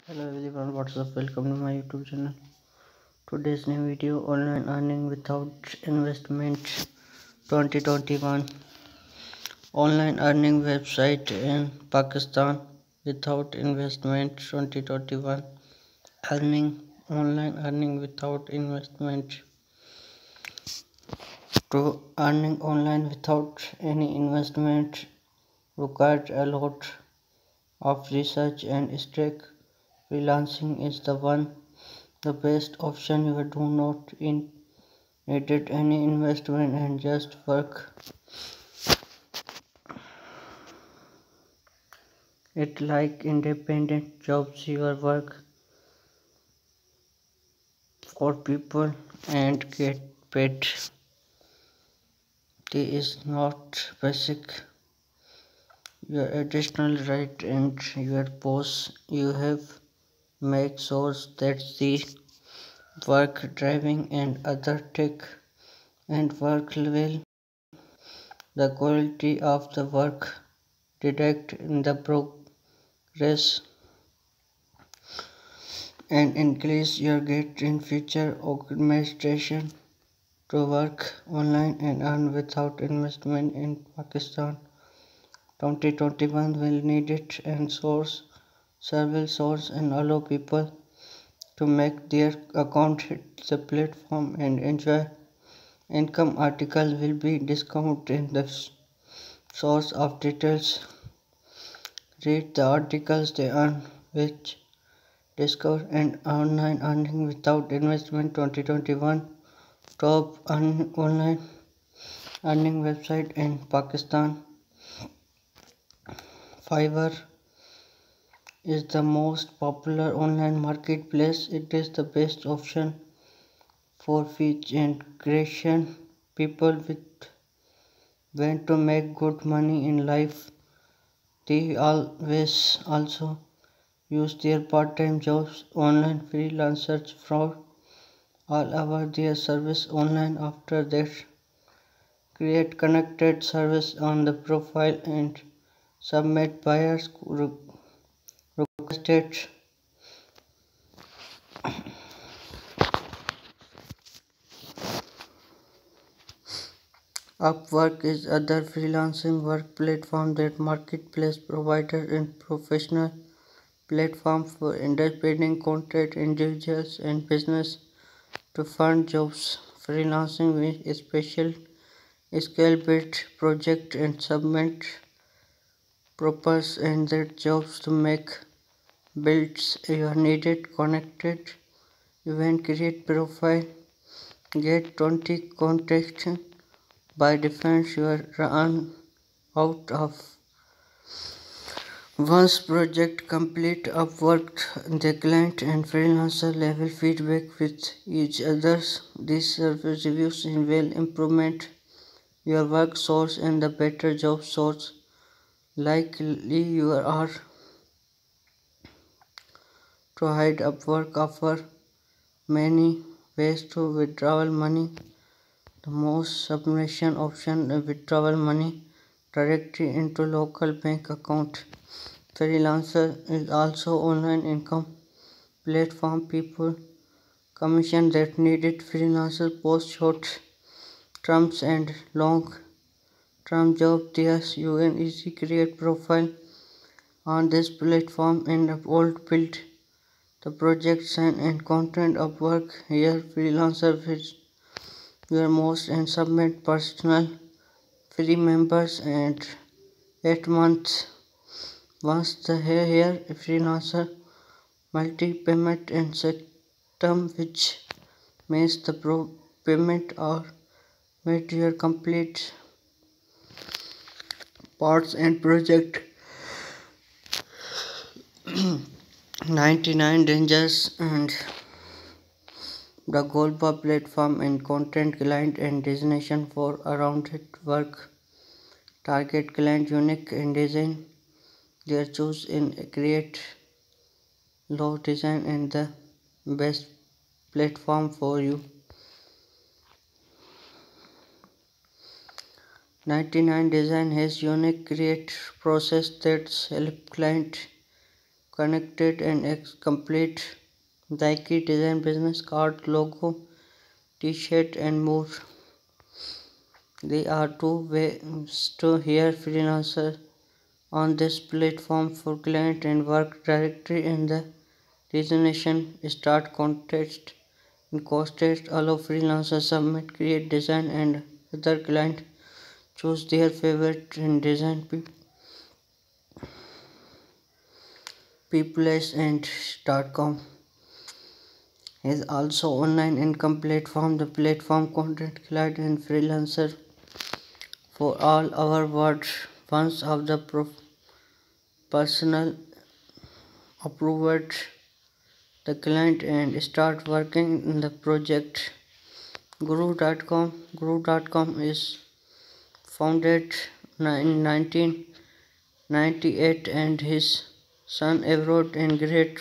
Hello everyone, what's up? Welcome to my YouTube channel. Today's new video, online earning without investment 2021. Online earning website in Pakistan without investment 2021. Online earning without investment. To earning online without any investment required a lot of research and strict freelancing is the best option. You do not needed any investment and just work it like independent jobs. You work for people and get paid. This is not basic your additional right and your boss. You have make sure that the work driving and other tech and work well. The quality of the work detect in the progress and increase your get in future organization to work online and earn without investment in Pakistan 2021 will need it and source service source and allow people to make their account hit the platform and enjoy income. Article will be discounted in the source of details. Read the articles they earn which discover and online earning without investment 2021 top online earning website in Pakistan. Fiverr is the most popular online marketplace. It is the best option for feature and creation. People with want to make good money in life. They always also use their part-time jobs online. Freelancers for all over their service online. After that, create connected service on the profile and submit buyers requested. Upwork is other freelancing work platform that marketplace provider and professional platform for independent content individuals and business to find jobs. Freelancing with special skill build project and submit proposals and their jobs to make builds you needed connected event create profile get 20 contacts by defense you are run out of once project complete. Upwork the client and freelancer level feedback with each others. This service reviews will improvement your work source and the better job source. Likely you are to hide. Upwork offer many ways to withdraw money. The most submission option is withdrawal money directly into local bank account. Freelancer is also online income platform. People commission that needed. Freelancer post short terms and long term job. There's you can easy create profile on this platform and upload build the projects and content of work here. Freelancer with your most and submit personal free members and 8 months. Once the here freelancer multi payment and system which means the payment or made your complete parts and project. 99 dangers and the Golpa platform and content client and destination for around it work. Target client unique and design their choose in create low design and the best platform for you. 99 design has unique create process that help client connected and complete Nike design business card, logo, t-shirt and more. There are two ways to hire freelancers on this platform for client and work directly in the designation. Start contest and contest allow freelancers submit create design and other client choose their favorite and design peoples and .com is also online income platform. The platform content client and freelancer for all our words once of the personal approved the client and start working in the project. Guru.com is founded in 1998 and his son wrote a great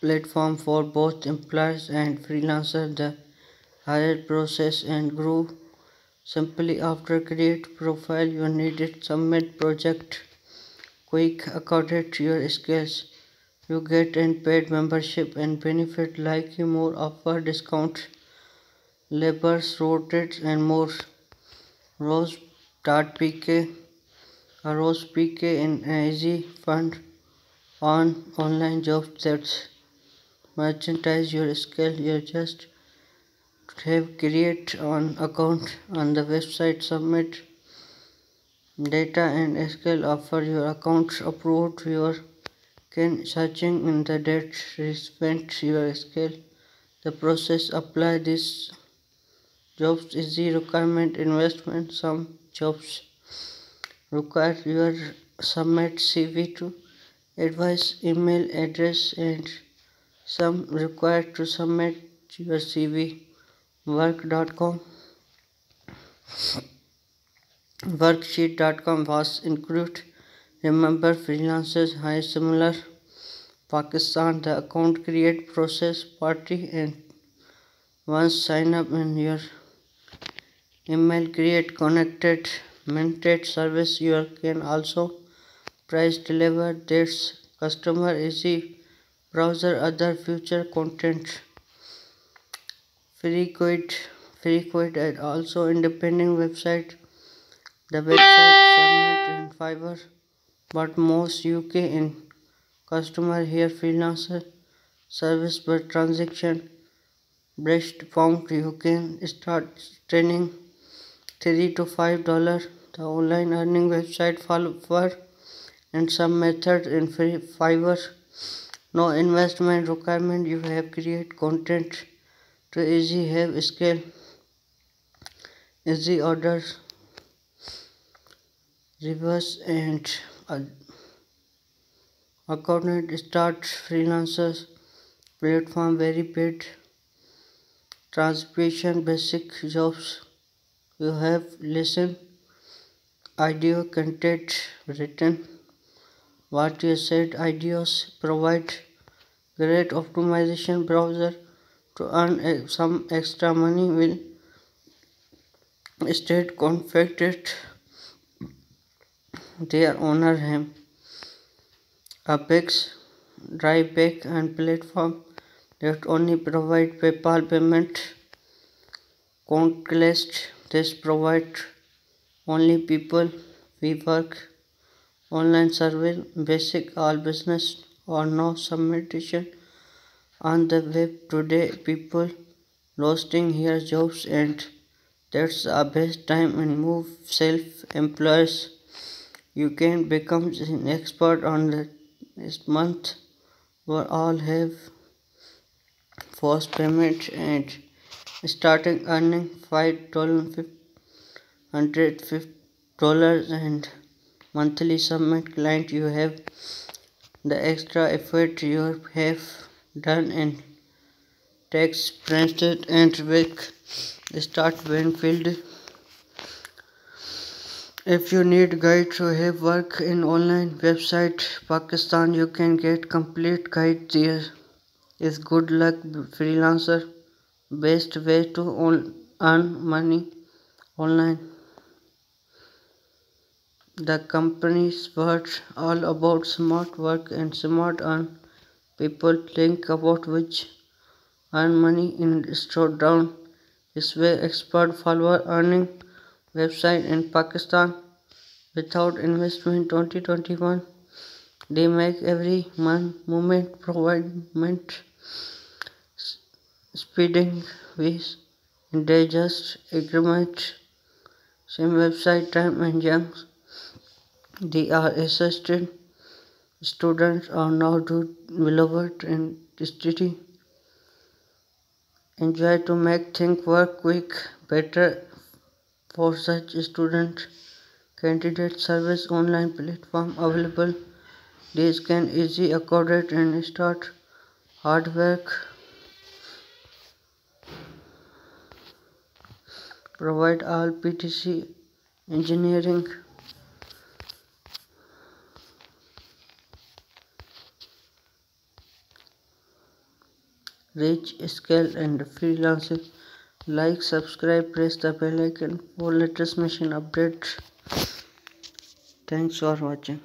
platform for both employers and freelancers. The hire process and grew simply after create profile you needed submit project quick according to your skills. You get and paid membership and benefit like more offer discount, labor shortage and more. Rose.pk a Rose PK in easy fund on online jobs that merchandise your skill. You just have create an account on the website, submit data and skill offer your account approved. You can searching in the date spent your skill. The process apply this jobs easy requirement investment. Some jobs require your submit CV to advice email address and some require to submit your CV. Work.com Worksheet.com was included. Remember freelancers hire similar Pakistan. The account create process party and once sign up in your email create connected minted service. You can also price deliver this customer easy browser other future content free quit and also independent website. The website submit in Fiverr but most UK in customer here freelancer service per transaction breast pound. You can start training $3 to $5. The online earning website Fiverr and some method in free Fiverr. No investment requirement. You have create content to easy have scale easy orders reverse and accountant start freelancers platform very paid transcription basic jobs. You have listen audio content written what you said ideas provide great optimization browser to earn some extra money will state conflicted their owner him Apex drive back and platform that only provide PayPal payment countless. This provide only people we work online service basic all business or no submission on the web today. People roasting here jobs and that's a best time and move self-employers. You can become an expert on this month. We all have first payment and starting earning $550 and monthly submit client. You have the extra effort you have done in text printed and work start when filled. If you need guide to have work in online website Pakistan, you can get complete guide there. Is good luck freelancer best way to earn money online. The company's words all about smart work and smart earn. People think about which earn money in store down. This way expert follower earning website in Pakistan without investment 2021. They make every month movement provide speeding with they just agreement same website time and jumps. They are assisted students are now do beloved and study enjoy to make things work quick better for such students. Candidate service online platform available. These can easy accommodate and start hard work. Provide all PTC engineering. Reach scale and freelancing. Like, subscribe, press the bell icon for latest mission updates. Thanks for watching.